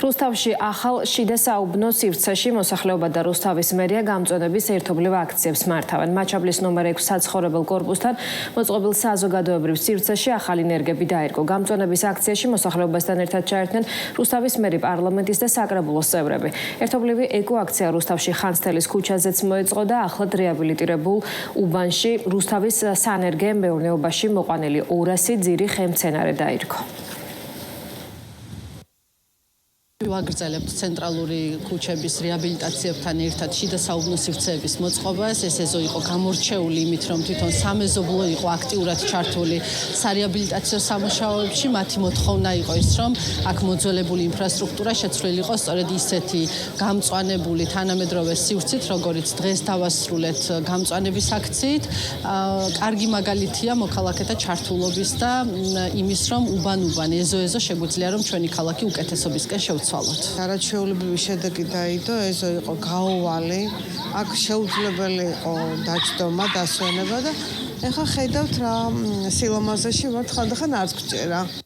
რუსთავში ახალ შიდა საუბნო სივრცეში მოსახლეობა და რუსთავის მერია გამწვანების ერთობლივ აქციებს მართავენ. მაჩაბლის ნომერ 6 საცხოვრებელ კორპუსთან მოწყობილ საზოგადოებრივ სივრცეში ახალი ნერგები დაერგო. გამწვანების აქციაში მოსახლეობასთან ერთად ჩაერთნენ რუსთავის მერი, პარლამენტის და საკრებულოს წევრები. ერთობლივი ეკოაქცია რუსთავში ხანძთელის ქუჩაზეც მოეწყო და ახლად რეაბილიტირებულ უბანში რუსთავის სანერგე მეურნეობაში მოყვანილი 200 ძირი ხემცენარე დაირგო. ვაგრძელებთ ცენტრალური ქუჩების რეაბილიტაციებთან ერთად შიდა საუბნო სივრცეების მოწყობას. ეს ეზო იყო გამორჩეული იმით, რომ თვითონ სამეზობლო იყო აქტიურად ჩართული სარეაბილიტაციო სამუშაოებში. მათი მოთხოვნა იყო ის, რომ აქ მოძველებული ინფრასტრუქტურა შეცვლილი იყო სწორედ ისეთი გამწვანებული თანამედროვე სივრცით, როგორიც დღეს დავასრულეთ გამწვანების აქციით. კარგი მაგალითია მოქალაქეთა ჩართულობის და იმის, რომ უბან-უბან, ეზო-ეზო შეგვიძლია, რომ ჩვენი ქალაქი უკეთესობისკენ შევცვალოთ. არაჩვეულებრივი შედეგი დაიდო, ეზო იყო გაუვალი, აქ შეუძლებელი იყო დაჯდომა, დასვენება და ეხლა ხედავთ რა სილამაზეში ვართ, ხანდახან არც გჭირა.